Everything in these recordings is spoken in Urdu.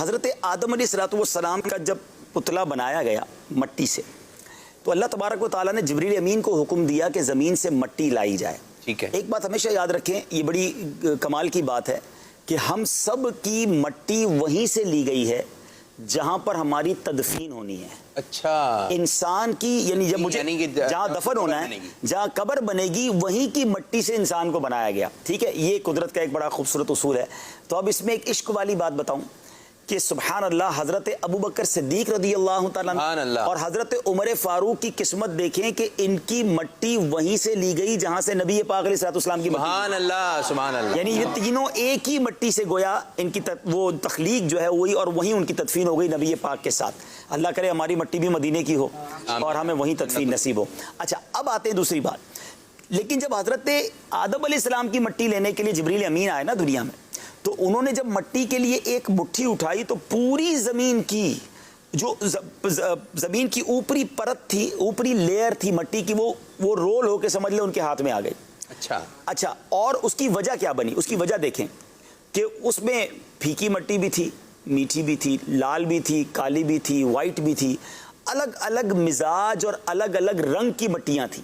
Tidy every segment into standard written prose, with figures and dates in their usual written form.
حضرت آدم علیہ کا جب پتلا بنایا گیا مٹی سے تو اللہ تبارک و تعالیٰ نے جبریل امین کو حکم دیا کہ زمین سے مٹی لائی جائے. ٹھیک ہے. ایک بات ہمیشہ یاد رکھیں, یہ بڑی کمال کی بات ہے کہ ہم سب کی مٹی وہیں سے لی گئی ہے جہاں پر ہماری تدفین ہونی ہے. اچھا. انسان کی یعنی جہاں دفن ہونا ہے, جہاں قبر بنے گی, وہیں کی مٹی سے انسان کو بنایا گیا. ٹھیک ہے, یہ قدرت کا ایک بڑا خوبصورت اصول ہے. تو اب اس میں ایک عشق والی بات بتاؤں کہ سبحان اللہ, حضرت ابو بکر صدیق رضی اللہ تعالیٰ اور حضرت عمر فاروق کی قسمت دیکھیں کہ ان کی مٹی وہیں سے لی گئی جہاں سے نبی پاک علیہ السلام کی مٹی. سبحان اللہ, سبحان اللہ. یعنی یہ تینوں ایک ہی مٹی سے گویا ان کی وہ تخلیق جو ہے وہی, اور وہیں ان کی تدفین ہو گئی نبی پاک کے ساتھ. اللہ کرے ہماری مٹی بھی مدینے کی ہو اور ہمیں وہیں تدفین نصیب ہو. اچھا, اب آتے ہیں دوسری بات. لیکن جب حضرت آدم علیہ السلام کی مٹی لینے کے لیے جبریل امین آئے نا دنیا میں, تو انہوں نے جب مٹی کے لیے ایک مٹھی اٹھائی تو پوری زمین کی جو زمین کی اوپری پرت تھی, اوپری لیئر تھی مٹی کی, وہ رول ہو کے سمجھ لیں ان کے ہاتھ میں آ گئی. اچھا, اور اس کی وجہ کیا بنی؟ اس کی وجہ دیکھیں کہ اس میں پھیکی مٹی بھی تھی, میٹھی بھی تھی, لال بھی تھی, کالی بھی تھی, وائٹ بھی تھی, الگ الگ مزاج اور الگ الگ رنگ کی مٹیاں تھیں.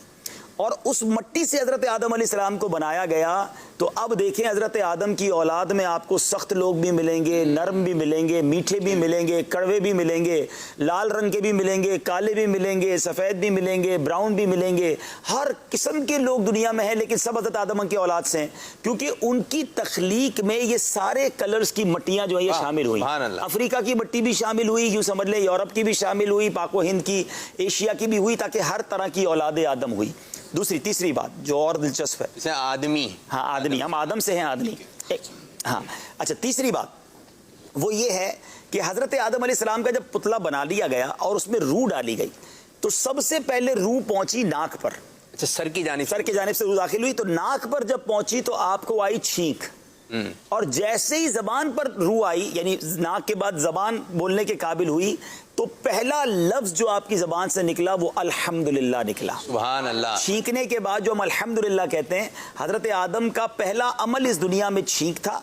اور اس مٹی سے حضرت آدم علیہ السلام کو بنایا گیا. تو اب دیکھیں حضرت آدم کی اولاد میں آپ کو سخت لوگ بھی ملیں گے, نرم بھی ملیں گے, میٹھے بھی ملیں گے, کڑوے بھی ملیں گے, لال رنگ کے بھی ملیں گے, کالے بھی ملیں گے, سفید بھی ملیں گے, براؤن بھی ملیں گے. ہر قسم کے لوگ دنیا میں ہیں, لیکن سب حضرت آدم کی اولاد سے ہیں, کیونکہ ان کی تخلیق میں یہ سارے کلرز کی مٹیاں جو ہیں یہ شامل ہوئی. افریقہ کی مٹی بھی شامل ہوئی, یوں سمجھ لیں یورپ کی بھی شامل ہوئی, پاک و ہند کی, ایشیا کی بھی ہوئی, تاکہ ہر طرح کی اولاد آدم ہوئی. تیسری بات جو اور دلچسپ ہے, آدمی, ہاں آدمی, ہم آدم سے ہیں آدمی. ہاں اچھا, تیسری بات وہ یہ ہے کہ حضرت آدم علیہ السلام کا جب پتلا بنا لیا گیا اور اس میں روح ڈالی گئی, تو سب سے پہلے روح پہنچی ناک پر. اچھا, سر کی جانب سے روح داخل ہوئی, تو ناک پر جب پہنچی تو آپ کو آئی چھینک, اور جیسے ہی زبان پر روح آئی, یعنی ناک کے بعد زبان بولنے کے قابل ہوئی, تو پہلا لفظ جو آپ کی زبان سے نکلا وہ الحمدللہ نکلا. سبحان اللہ. چھینکنے کے بعد جو ہم الحمدللہ کہتے ہیں, حضرت آدم کا پہلا عمل اس دنیا میں چھینک تھا,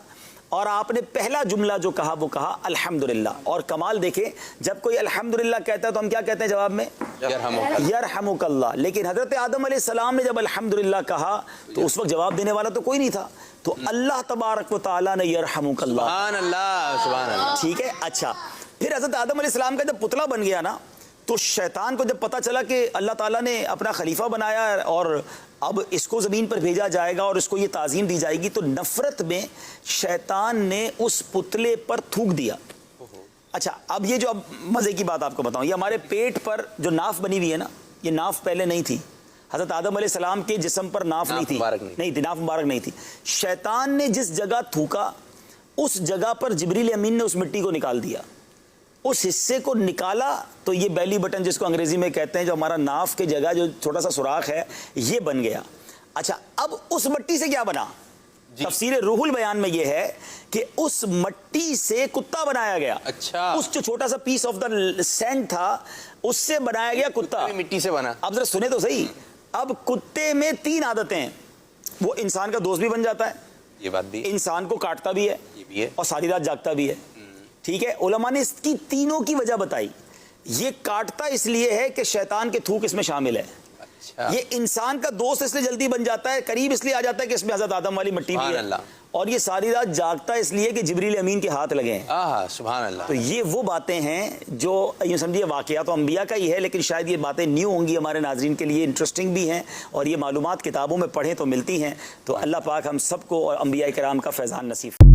اور آپ نے پہلا جملہ جو کہا وہ کہا الحمدللہ. اور کمال دیکھیں, جب کوئی الحمدللہ کہتا ہے تو ہم کیا کہتے ہیں جواب میں؟ یرحمک اللہ. لیکن حضرت آدم علیہ السلام نے جب الحمدللہ کہا تو اس وقت جواب دینے والا تو کوئی نہیں تھا, تو اللہ تبارک و تعالیٰ نے یرحمک اللہ. سبحان اللہ, سبحان اللہ. ٹھیک ہے. اچھا, پھر حضرت آدم علیہ السلام کا جب پتلا بن گیا نا, تو شیطان کو جب پتا چلا کہ اللہ تعالیٰ نے اپنا خلیفہ بنایا اور اب اس کو زمین پر بھیجا جائے گا اور اس کو یہ تعظیم دی جائے گی, تو نفرت میں شیطان نے اس پتلے پر تھوک دیا. اچھا, اب یہ جو اب مزے کی بات آپ کو بتاؤں, یہ ہمارے پیٹ پر جو ناف بنی ہوئی ہے نا, یہ ناف پہلے نہیں تھی. حضرت آدم علیہ السلام کے جسم پر ناف نہیں تھی, ناف مبارک نہیں تھی. شیطان نے جس جگہ تھوکا اس جگہ پر جبریل امین نے اس مٹی کو نکال دیا. اس حصے کو نکالا تو یہ بیلی بٹن جس کو انگریزی میں کہتے ہیں, جو ہمارا ناف کے جگہ جو چھوٹا سا سوراخ ہے, یہ بن گیا. اچھا, اب اس مٹی سے کیا بنا؟ تفسیر روح البیان میں یہ ہے کہ اس مٹی سے کتا بنایا گیا. اچھا, اس جو چھوٹا سا پیس آف دا سینڈ تھا اس سے بنایا گیا کتا, مٹی سے بنا. اب ذرا سنیں تو صحیح. اب کتے میں 3 عادتیں ہیں, وہ انسان کا دوست بھی بن جاتا ہے, یہ بات بھی, انسان کو کاٹتا بھی ہے, یہ بھی ہے, اور ساری رات جاگتا بھی ہے. ٹھیک ہے, علماء نے اس کی تینوں کی وجہ بتائی. یہ کاٹتا اس لیے ہے کہ شیطان کے تھوک اس میں شامل ہے. یہ انسان کا دوست اس لیے جلدی بن جاتا ہے, قریب اس لیے آ جاتا ہے کہ اس میں حضرت آدم والی مٹی بھی ہے, اور یہ ساری رات جاگتا ہے اس لیے کہ جبریل امین کے ہاتھ لگے ہیں. سبحان اللہ. تو یہ وہ باتیں ہیں جو یوں سمجھیے واقعات تو انبیاء کا ہی ہے, لیکن شاید یہ باتیں نیو ہوں گی ہمارے ناظرین کے لیے, انٹرسٹنگ بھی ہیں, اور یہ معلومات کتابوں میں پڑھیں تو ملتی ہیں. تو اللہ پاک ہم سب کو اور انبیاء کرام کا فیضان نصیب.